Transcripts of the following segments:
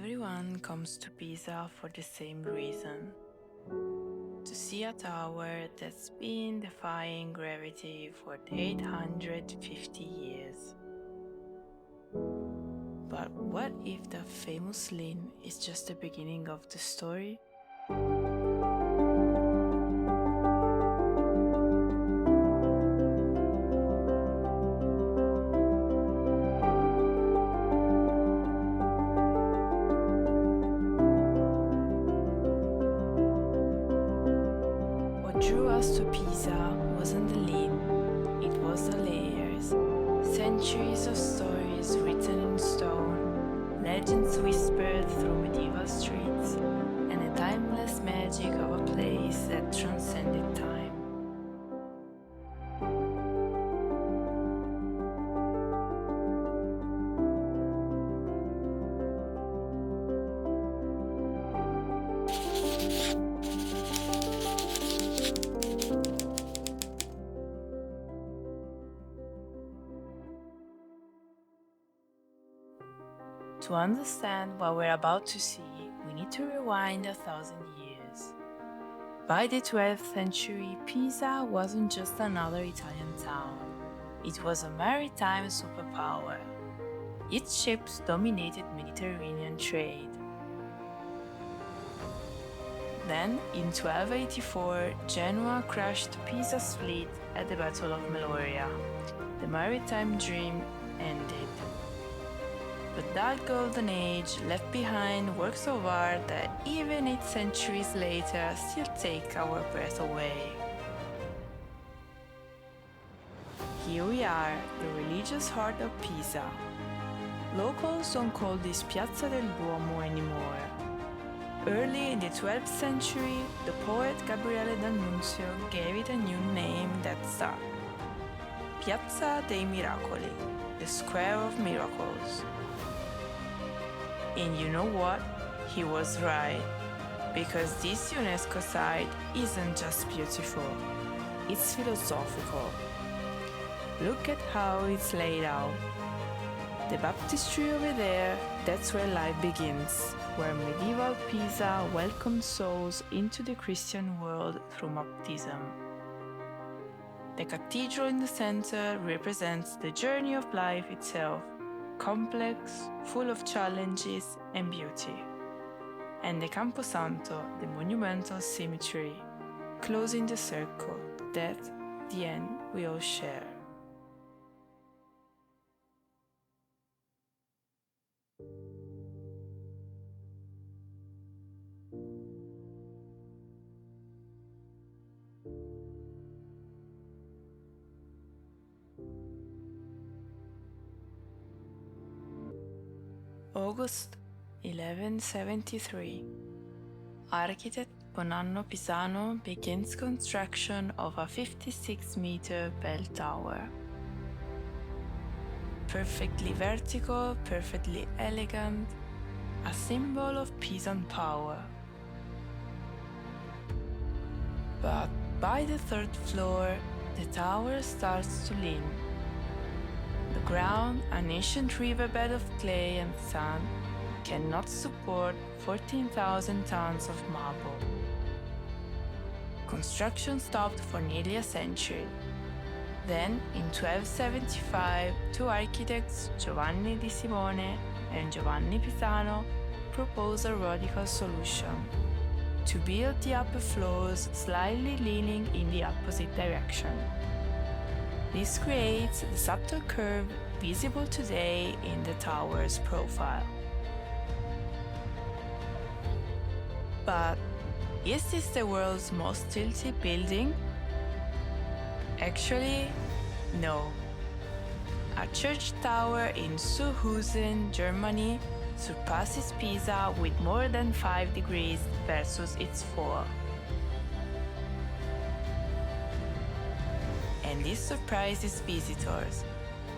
Everyone comes to Pisa for the same reason: to see a tower that's been defying gravity for 850 years. But what if the famous Lin is just the beginning of the story? What drew us to Pisa wasn't the Lin, it was the layers. Centuries of stories written in stone, legends whispered through medieval streets, and a timeless magic of a place that transcended time. To understand what we're about to see, we need to rewind 1,000 years. By the 12th century, Pisa wasn't just another Italian town. It was a maritime superpower. Its ships dominated Mediterranean trade. Then, in 1284, Genoa crushed Pisa's fleet at the Battle of Meloria. The maritime dream ended. But that golden age left behind works of art that even 8 centuries later still take our breath away. Here we are, the religious heart of Pisa. Locals don't call this Piazza del Duomo anymore. Early in the 12th century, the poet Gabriele D'Annunzio gave it a new name that stuck: Piazza dei Miracoli, the Square of Miracles. And you know what? He was right. Because this UNESCO site isn't just beautiful, it's philosophical. Look at how it's laid out. The baptistry over there, that's where life begins, where medieval Pisa welcomed souls into the Christian world through baptism. The cathedral in the center represents the journey of life itself, complex, full of challenges and beauty. And the Camposanto, the monumental symmetry, closing the circle, that, the end, we all share. August 1173. Architect Bonanno Pisano begins construction of a 56-meter bell tower. Perfectly vertical, perfectly elegant, a symbol of Pisan power. But by the 3rd floor, the tower starts to lean. The ground, an ancient riverbed of clay and sand, cannot support 14,000 tons of marble. Construction stopped for nearly a century. Then, in 1275, two architects, Giovanni di Simone and Giovanni Pisano, proposed a radical solution: to build the upper floors slightly leaning in the opposite direction. This creates the subtle curve visible today in the tower's profile. But is this the world's most tilted building? Actually, no. A church tower in Suhausen, Germany, surpasses Pisa with more than 5 degrees versus its 4. And this surprises visitors.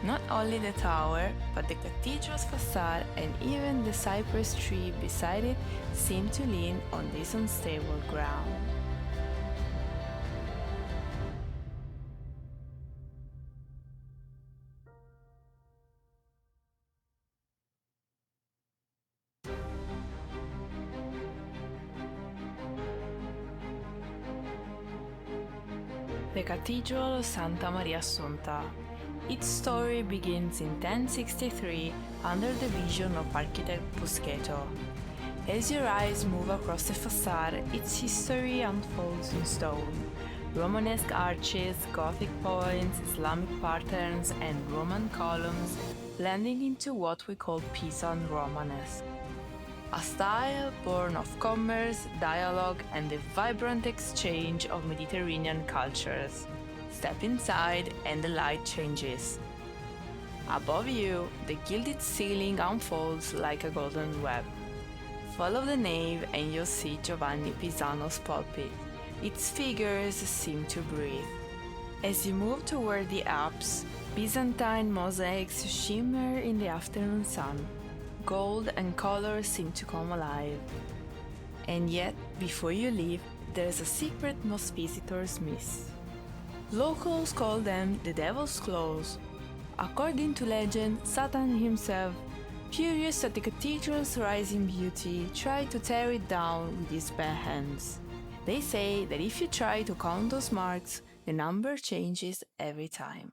Not only the tower, but the cathedral's facade and even the cypress tree beside it seem to lean on this unstable ground. The Cathedral of Santa Maria Assunta. Its story begins in 1063 under the vision of architect Busqueto. As your eyes move across the facade, its history unfolds in stone. Romanesque arches, Gothic points, Islamic patterns, and Roman columns blending into what we call Pisan Romanesque. A style born of commerce, dialogue, and the vibrant exchange of Mediterranean cultures. Step inside and the light changes. Above you, the gilded ceiling unfolds like a golden web. Follow the nave and you'll see Giovanni Pisano's pulpit. Its figures seem to breathe. As you move toward the apse, Byzantine mosaics shimmer in the afternoon sun. Gold and color seem to come alive. And yet, before you leave, there's a secret most visitors miss. Locals call them the Devil's Claws. According to legend, Satan himself, furious at the cathedral's rising beauty, tried to tear it down with his bare hands. They say that if you try to count those marks, the number changes every time.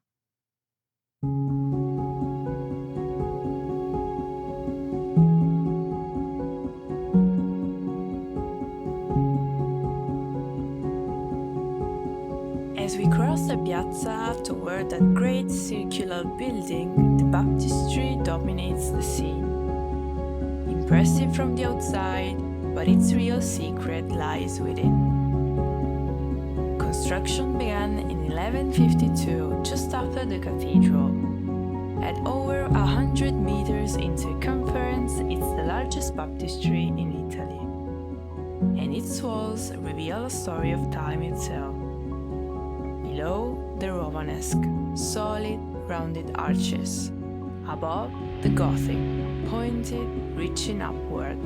As we cross the piazza toward that great circular building, the baptistry dominates the scene. Impressive from the outside, but its real secret lies within. Construction began in 1152, just after the cathedral. At over 100 meters in circumference, it's the largest baptistry in Italy. And its walls reveal a story of time itself. Below, the Romanesque, solid, rounded arches. Above, the Gothic, pointed, reaching upward.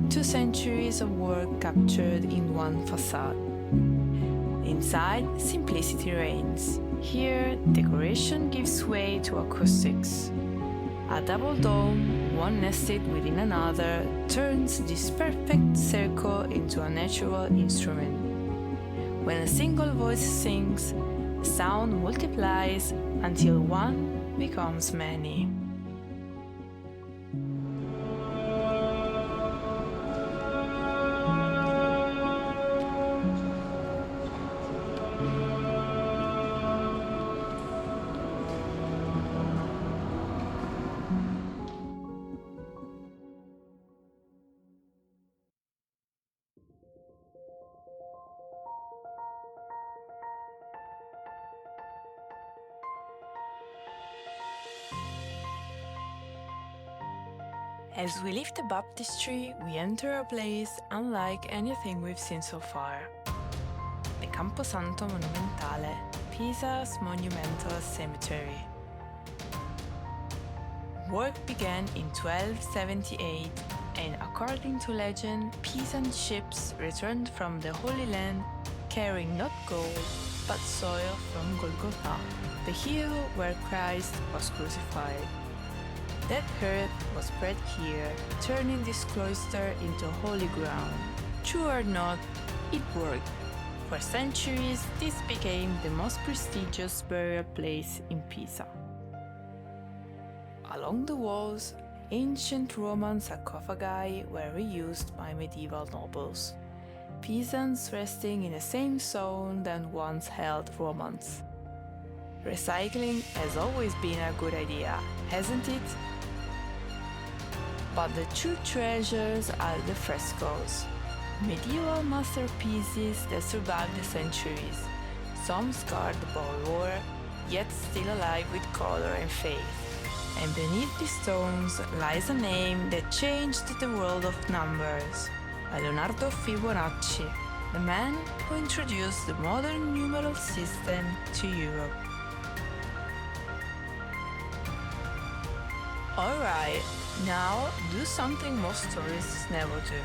2 centuries of work captured in one facade. Inside, simplicity reigns. Here, decoration gives way to acoustics. A double dome, one nested within another, turns this perfect circle into a natural instrument. When a single voice sings, the sound multiplies until one becomes many. As we leave the baptistry, we enter a place unlike anything we've seen so far. The Camposanto Monumentale, Pisa's monumental cemetery. Work began in 1278, and according to legend, Pisan ships returned from the Holy Land carrying not gold, but soil from Golgotha, the hill where Christ was crucified. That earth was spread here, turning this cloister into holy ground. True or not, it worked. For centuries, this became the most prestigious burial place in Pisa. Along the walls, ancient Roman sarcophagi were reused by medieval nobles. Pisans resting in the same zone that once held Romans. Recycling has always been a good idea, hasn't it? But the true treasures are the frescoes. Medieval masterpieces that survived the centuries, some scarred by war, yet still alive with color and faith. And beneath the stones lies a name that changed the world of numbers, Leonardo Fibonacci, the man who introduced the modern numeral system to Europe. Alright, now do something most tourists never do.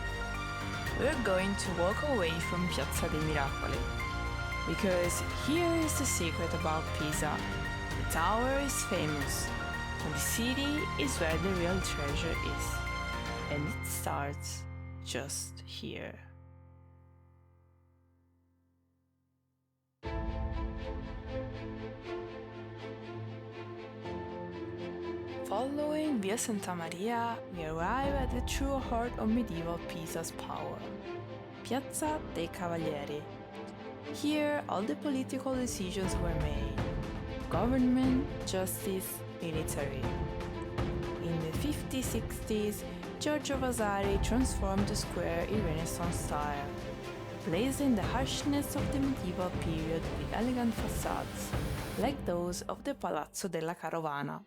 We're going to walk away from Piazza dei Miracoli. Because here is the secret about Pisa. The tower is famous, and the city is where the real treasure is. And it starts just here. Following Via Santa Maria, we arrive at the true heart of medieval Pisa's power, Piazza dei Cavalieri. Here, all the political decisions were made: government, justice, military. In the 50s-60s, Giorgio Vasari transformed the square in Renaissance style, blazing the harshness of the medieval period with elegant facades, like those of the Palazzo della Carovana.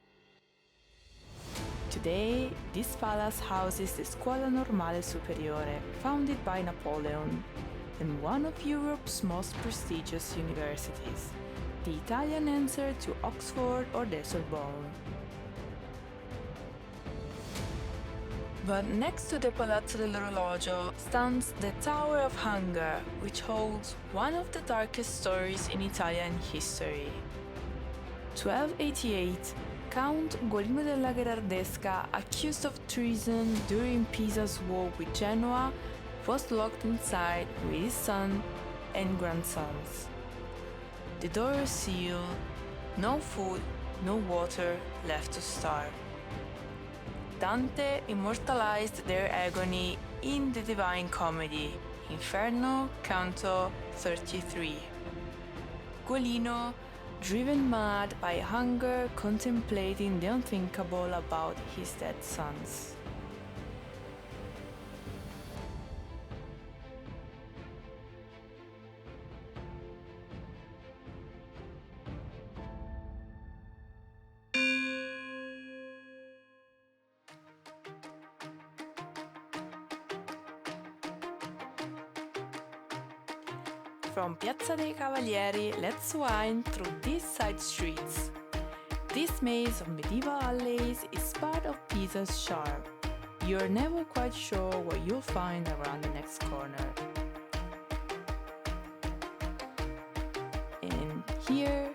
Today, this palace houses the Scuola Normale Superiore, founded by Napoleon, and one of Europe's most prestigious universities, the Italian answer to Oxford or the Sorbonne. But next to the Palazzo dell'Orologio stands the Tower of Hunger, which holds one of the darkest stories in Italian history. 1288, Count Ugolino della Gherardesca, accused of treason during Pisa's war with Genoa, was locked inside with his son and grandsons. The doors sealed, no food, no water, left to starve. Dante immortalized their agony in the Divine Comedy, Inferno, Canto 33. Ugolino, driven mad by hunger, contemplating the unthinkable about his dead sons. From Piazza dei Cavalieri, let's wind through these side streets. This maze of medieval alleys is part of Pisa's charm. You're never quite sure what you'll find around the next corner. And here,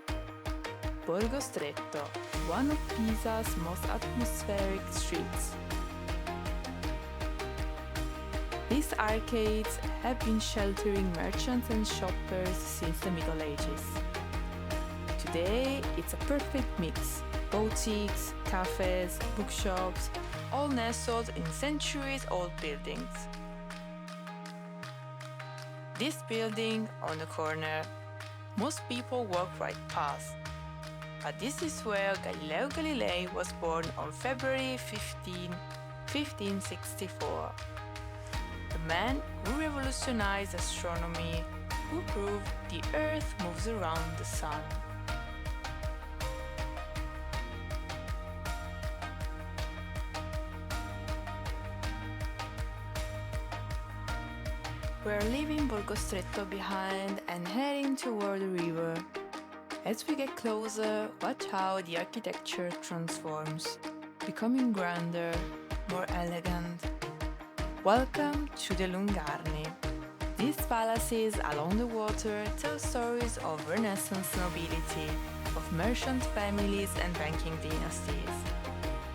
Borgo Stretto, one of Pisa's most atmospheric streets. These arcades have been sheltering merchants and shoppers since the Middle Ages. Today, it's a perfect mix: boutiques, cafes, bookshops, all nestled in centuries-old buildings. This building on the corner, most people walk right past. But this is where Galileo Galilei was born on February 15, 1564. The man who revolutionized astronomy, who proved the Earth moves around the Sun. We're leaving Borgo Stretto behind and heading toward the river. As we get closer, watch how the architecture transforms, becoming grander, more elegant. Welcome to the Lungarni. These palaces along the water tell stories of Renaissance nobility, of merchant families and banking dynasties.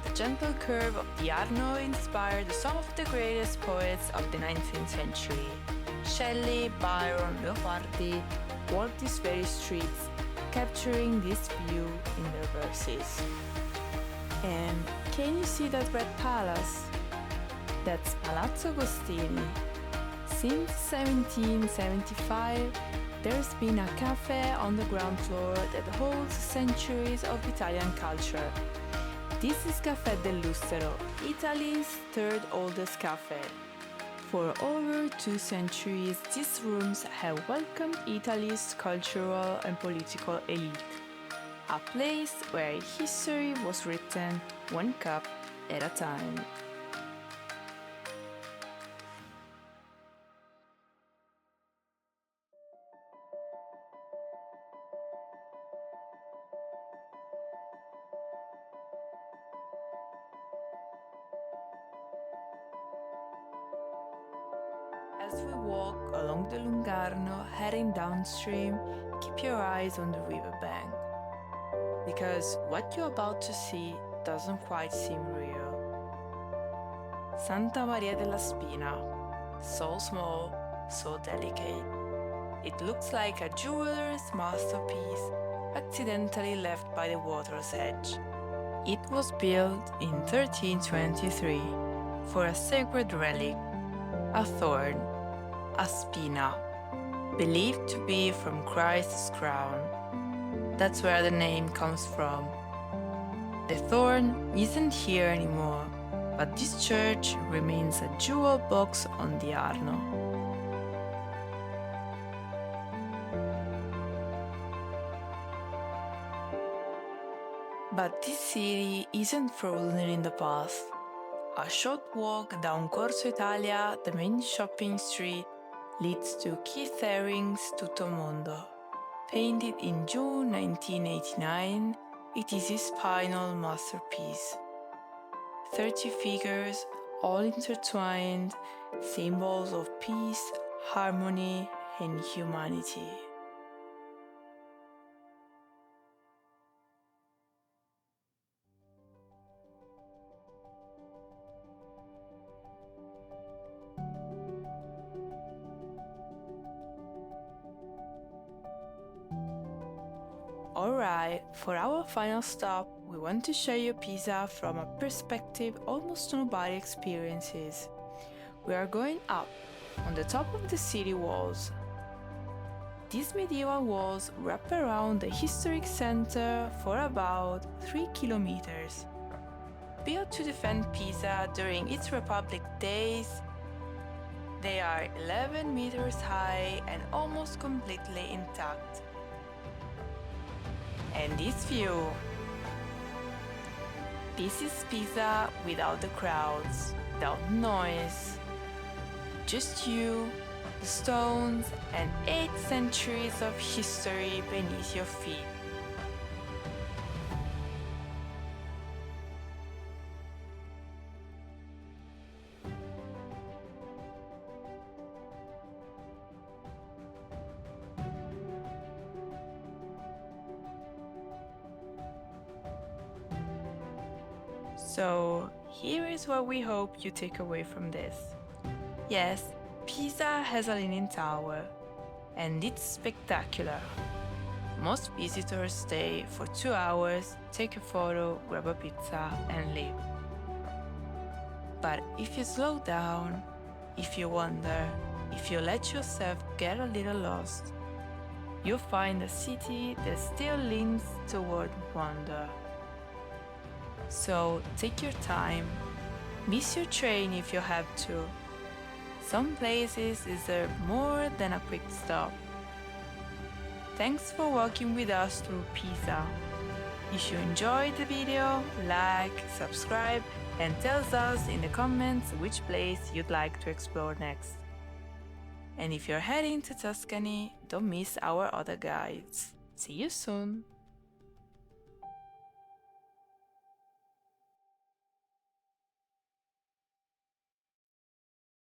The gentle curve of the Arno inspired some of the greatest poets of the 19th century. Shelley, Byron, Leopardi walked these very streets, capturing this view in their verses. And can you see that red palace? That's Palazzo Agostini. Since 1775, there's been a cafe on the ground floor that holds centuries of Italian culture. This is Caffè del Lustero, Italy's third oldest cafe. For over 2 centuries, these rooms have welcomed Italy's cultural and political elite. A place where history was written one cup at a time. As we walk along the Lungarno, heading downstream, keep your eyes on the riverbank. Because what you're about to see doesn't quite seem real. Santa Maria della Spina, so small, so delicate. It looks like a jeweler's masterpiece, accidentally left by the water's edge. It was built in 1323 for a sacred relic, a thorn, a spina, believed to be from Christ's crown. That's where the name comes from. The thorn isn't here anymore, but this church remains a jewel box on the Arno. But this city isn't frozen in the past. A short walk down Corso Italia, the main shopping street, leads to Keith Haring's Tuttomondo. Painted in June 1989, it is his final masterpiece. 30 figures, all intertwined, symbols of peace, harmony, and humanity. Alright, for our final stop, we want to show you Pisa from a perspective almost nobody experiences. We are going up, on the top of the city walls. These medieval walls wrap around the historic center for about 3 kilometers. Built to defend Pisa during its Republic days, they are 11 meters high and almost completely intact. And this view. This is Pisa without the crowds, without noise. Just you, the stones, and 8 centuries of history beneath your feet. So, here is what we hope you take away from this. Yes, Pisa has a Leaning Tower, and it's spectacular. Most visitors stay for 2 hours, take a photo, grab a pizza, and leave. But if you slow down, if you wander, if you let yourself get a little lost, you'll find a city that still leans toward wonder. So take your time, miss your train if you have to. Some places deserve more than a quick stop. Thanks for walking with us through Pisa. If you enjoyed the video, like, subscribe, and tell us in the comments which place you'd like to explore next. And if you're heading to Tuscany, don't miss our other guides. See you soon!